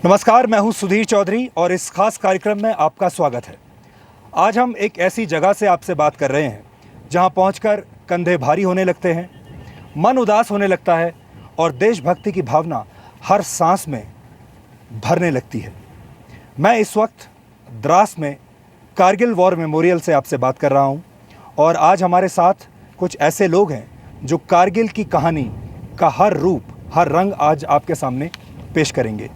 नमस्कार, मैं हूं सुधीर चौधरी और इस खास कार्यक्रम में आपका स्वागत है। आज हम एक ऐसी जगह से आपसे बात कर रहे हैं जहां पहुंचकर कंधे भारी होने लगते हैं, मन उदास होने लगता है और देशभक्ति की भावना हर सांस में भरने लगती है। मैं इस वक्त द्रास में कारगिल वॉर मेमोरियल से आपसे बात कर रहा हूं और आज हमारे साथ कुछ ऐसे लोग हैं जो कारगिल की कहानी का हर रूप, हर रंग आज आपके सामने पेश करेंगे।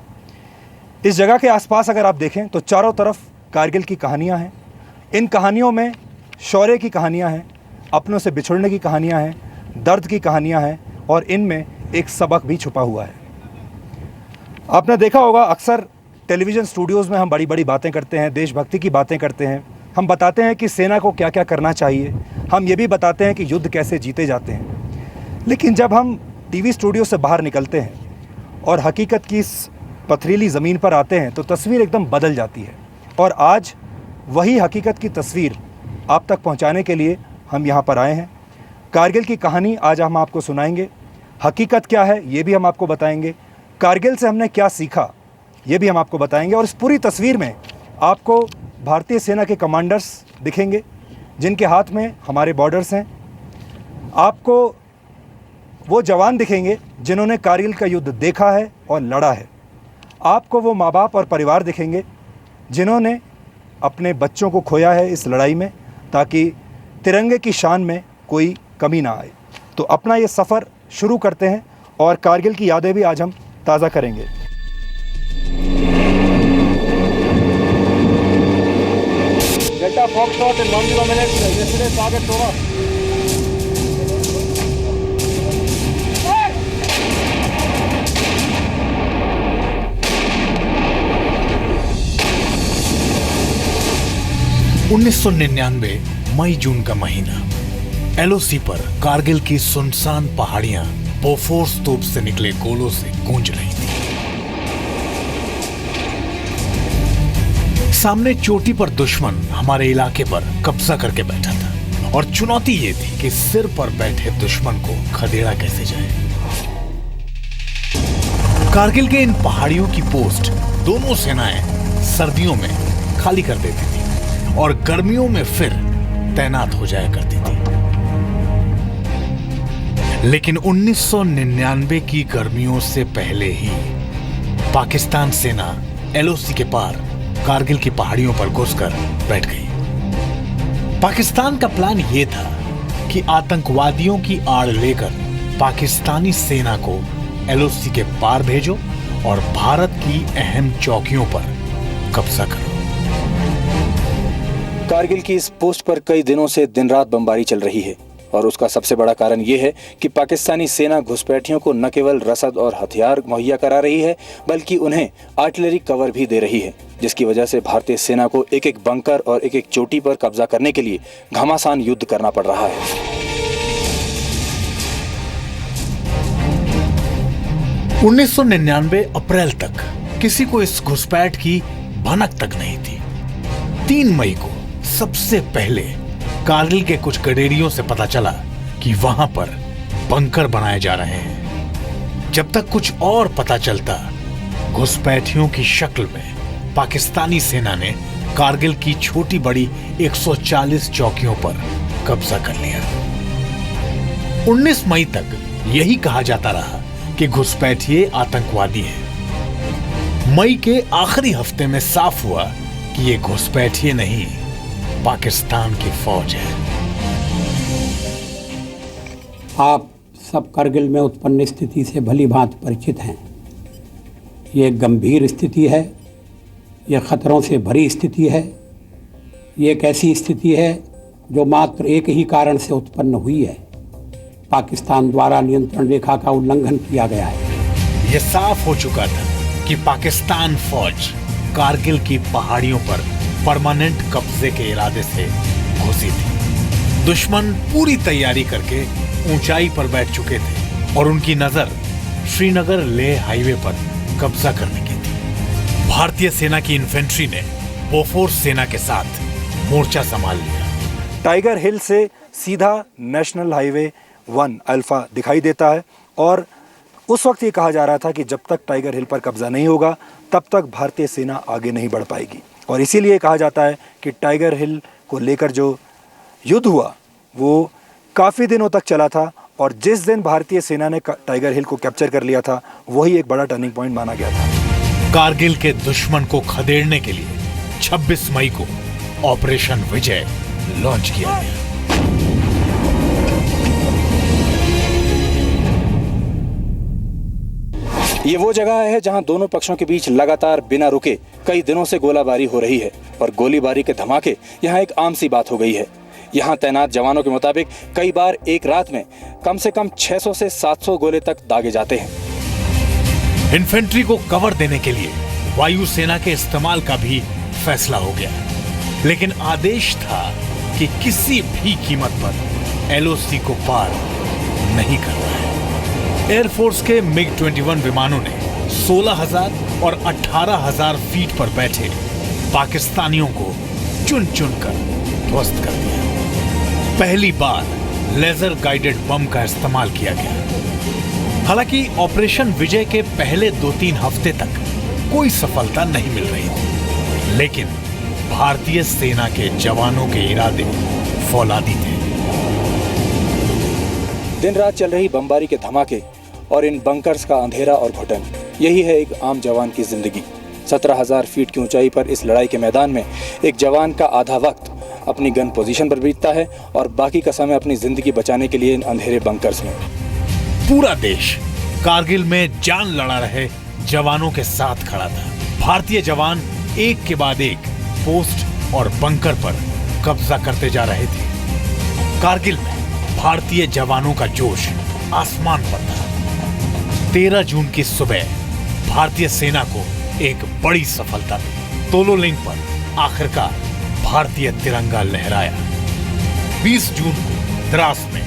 इस जगह के आसपास अगर आप देखें तो चारों तरफ कारगिल की कहानियां हैं। इन कहानियों में शौर्य की कहानियां हैं, अपनों से बिछुड़ने की कहानियां हैं, दर्द की कहानियां हैं और इनमें एक सबक भी छुपा हुआ है। आपने देखा होगा, अक्सर टेलीविज़न स्टूडियोज़ में हम बड़ी बड़ी बातें करते हैं, देशभक्ति की बातें करते हैं। हम बताते हैं कि सेना को क्या क्या करना चाहिए, हम ये भी बताते हैं कि युद्ध कैसे जीते जाते हैं। लेकिन जब हम टीवी स्टूडियो से बाहर निकलते हैं और हकीकत की इस पथरीली ज़मीन पर आते हैं तो तस्वीर एकदम बदल जाती है। और आज वही हकीकत की तस्वीर आप तक पहुंचाने के लिए हम यहां पर आए हैं। कारगिल की कहानी आज हम आपको सुनाएंगे, हकीकत क्या है ये भी हम आपको बताएंगे, कारगिल से हमने क्या सीखा ये भी हम आपको बताएंगे। और इस पूरी तस्वीर में आपको भारतीय सेना के कमांडर्स दिखेंगे जिनके हाथ में हमारे बॉर्डर्स हैं। आपको वो जवान दिखेंगे जिन्होंने कारगिल का युद्ध देखा है और लड़ा है। आपको वो माँ बाप और परिवार दिखेंगे जिन्होंने अपने बच्चों को खोया है इस लड़ाई में, ताकि तिरंगे की शान में कोई कमी ना आए। तो अपना ये सफ़र शुरू करते हैं और कारगिल की यादें भी आज हम ताज़ा करेंगे। डेल्टा फॉक्सट्रॉट इन 10 minutes, yesterday target over. 1999 मई जून का महीना। एलओसी पर कारगिल की सुनसान पहाड़ियां बोफोर्स तोप से निकले गोलों से गूंज रही थी। सामने चोटी पर दुश्मन हमारे इलाके पर कब्जा करके बैठा था और चुनौती ये थी कि सिर पर बैठे दुश्मन को खदेड़ा कैसे जाए। कारगिल के इन पहाड़ियों की पोस्ट दोनों सेनाएं सर्दियों में खाली कर देती थी और गर्मियों में फिर तैनात हो जाया करती थी। लेकिन 1999 की गर्मियों से पहले ही पाकिस्तान सेना एलओसी के पार कारगिल की पहाड़ियों पर घुसकर बैठ गई। पाकिस्तान का प्लान यह था कि आतंकवादियों की आड़ लेकर पाकिस्तानी सेना को एलओसी के पार भेजो और भारत की अहम चौकियों पर कब्जा करो। कारगिल की इस पोस्ट पर कई दिनों से दिन रात बमबारी चल रही है और उसका सबसे बड़ा कारण यह है कि पाकिस्तानी सेना घुसपैठियों को न केवल रसद और हथियार मुहैया करा रही है बल्कि उन्हें आर्टिलरी कवर भी दे रही है, जिसकी वजह से भारतीय सेना को एक एक बंकर और एक एक चोटी पर कब्जा करने के लिए घमासान युद्ध करना पड़ रहा है। $1999 अप्रैल तक किसी को इस घुसपैठ की भनक तक नहीं थी। 3 मई को सबसे पहले कारगिल के कुछ गडेरियों से पता चला कि वहां पर बंकर बनाए जा रहे हैं। जब तक कुछ और पता चलता, घुसपैठियों की शक्ल में पाकिस्तानी सेना ने कारगिल की छोटी बड़ी 140 चौकियों पर कब्जा कर लिया। 19 मई तक यही कहा जाता रहा कि घुसपैठिए आतंकवादी हैं। मई के आखिरी हफ्ते में साफ हुआ कि ये घुसपैठिए नहीं, पाकिस्तान की फौज है। आप सब कारगिल में उत्पन्न स्थिति से भली भांति परिचित हैं। ये एक गंभीर स्थिति है, ये खतरों से भरी स्थिति है। ये एक ऐसी स्थिति है जो मात्र एक ही कारण से उत्पन्न हुई है, पाकिस्तान द्वारा नियंत्रण रेखा का उल्लंघन किया गया है। यह साफ हो चुका था कि पाकिस्तान फौज कारगिल की पहाड़ियों पर परमानेंट कब्जे के इरादे से घुसी थी। दुश्मन पूरी तैयारी करके ऊंचाई पर बैठ चुके थे और उनकी नजर श्रीनगर लेह हाईवे पर कब्जा करने की थी। भारतीय सेना की इन्फेंट्री ने बोफोर्स सेना के साथ मोर्चा संभाल लिया। टाइगर हिल से सीधा नेशनल हाईवे 1 अल्फा दिखाई देता है और उस वक्त ये कहा जा रहा था कि जब तक टाइगर हिल पर कब्जा नहीं होगा तब तक भारतीय सेना आगे नहीं बढ़ पाएगी। और इसीलिए कहा जाता है कि टाइगर हिल को लेकर जो युद्ध हुआ वो काफ़ी दिनों तक चला था, और जिस दिन भारतीय सेना ने टाइगर हिल को कैप्चर कर लिया था वही एक बड़ा टर्निंग पॉइंट माना गया था। कारगिल के दुश्मन को खदेड़ने के लिए 26 मई को ऑपरेशन विजय लॉन्च किया गया। ये वो जगह है जहां दोनों पक्षों के बीच लगातार बिना रुके कई दिनों से गोलाबारी हो रही है, और गोलीबारी के धमाके यहां एक आम सी बात हो गई है। यहां तैनात जवानों के मुताबिक कई बार एक रात में कम से कम 600 से 700 गोले तक दागे जाते हैं। इन्फेंट्री को कवर देने के लिए वायुसेना के इस्तेमाल का भी फैसला हो गया, लेकिन आदेश था कि किसी भी कीमत पर एलओसी को पार नहीं करना है। एयरफोर्स के MiG-21 विमानों ने 16,000 और 18,000 फीट पर बैठे पाकिस्तानियों को चुन चुन कर ध्वस्त कर दिया। पहली बार लेजर गाइडेड बम का इस्तेमाल किया गया। हालांकि ऑपरेशन विजय के पहले 2-3 हफ्ते तक कोई सफलता नहीं मिल रही थी, लेकिन भारतीय सेना के जवानों के इरादे फौलादी थे। दिन रात चल रही बमबारी के धमाके और इन बंकर्स का अंधेरा और घुटन, यही है एक आम जवान की जिंदगी। 17,000 फीट की ऊंचाई पर इस लड़ाई के मैदान में एक जवान का आधा वक्त अपनी गन पोजीशन पर बीतता है और बाकी का समय अपनी जिंदगी बचाने के लिए इन अंधेरे बंकर्स में। पूरा देश कारगिल में जान लड़ा रहे जवानों के साथ खड़ा था। भारतीय जवान एक के बाद एक पोस्ट और बंकर पर कब्जा करते जा रहे थे। कारगिल में भारतीय जवानों का जोश आसमान पर था। 13 जून की सुबह भारतीय सेना को एक बड़ी सफलता मिली। तोलो लिंक पर आखिरकार भारतीय तिरंगा लहराया। 20 जून को द्रास में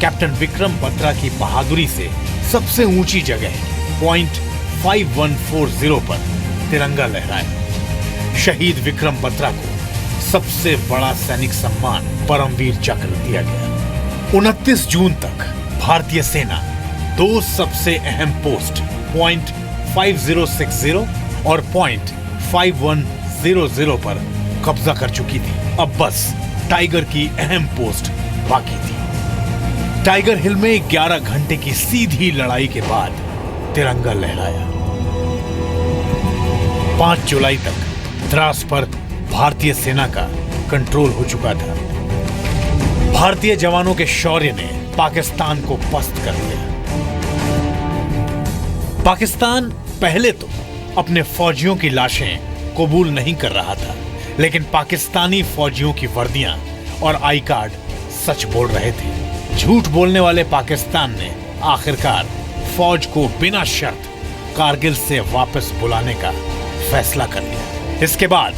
कैप्टन विक्रम बत्रा की बहादुरी से सबसे ऊंची जगह पॉइंट 5140 पर तिरंगा लहराया। शहीद विक्रम बत्रा को सबसे बड़ा सैनिक सम्मान परमवीर चक्र दिया गया। 29 जून तक भारतीय सेना 2 सबसे अहम पोस्ट पॉइंट 5060 और पॉइंट 5100 पर कब्जा कर चुकी थी। अब बस टाइगर की अहम पोस्ट बाकी थी। टाइगर हिल में 11 घंटे की सीधी लड़ाई के बाद तिरंगा लहराया। 5 जुलाई तक द्रास पर भारतीय सेना का कंट्रोल हो चुका था। भारतीय जवानों के शौर्य ने पाकिस्तान को पस्त कर दिया। पाकिस्तान पहले तो अपने फौजियों की लाशें कबूल नहीं कर रहा था, लेकिन पाकिस्तानी फौजियों की वर्दियां और आई कार्ड सच बोल रहे थे। झूठ बोलने वाले पाकिस्तान ने आखिरकार फौज को बिना शर्त कारगिल से वापस बुलाने का फैसला कर लिया। इसके बाद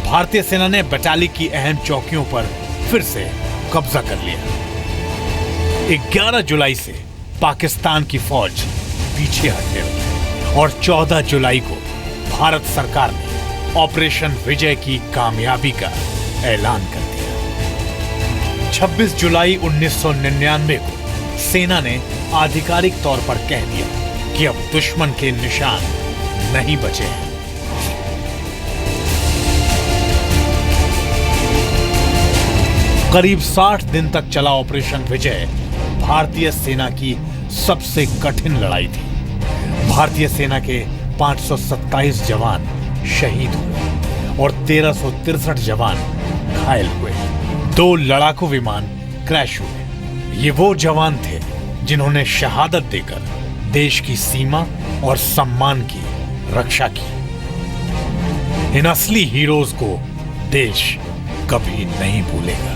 भारतीय सेना ने बटाली की अहम चौकियों पर फिर से कब्जा कर लिया। 11 जुलाई से पाकिस्तान की फौज पीछे हटने लगी और 14 जुलाई को भारत सरकार ने ऑपरेशन विजय की कामयाबी का ऐलान कर दिया। 26 जुलाई 1999 को सेना ने आधिकारिक तौर पर कह दिया कि अब दुश्मन के निशान नहीं बचे हैं। करीब 60 दिन तक चला ऑपरेशन विजय भारतीय सेना की सबसे कठिन लड़ाई थी। भारतीय सेना के 527 जवान शहीद हुए और 1363 जवान घायल हुए। 2 लड़ाकू विमान क्रैश हुए। ये वो जवान थे जिन्होंने शहादत देकर देश की सीमा और सम्मान की रक्षा की। इन असली हीरोज को देश कभी नहीं भूलेगा।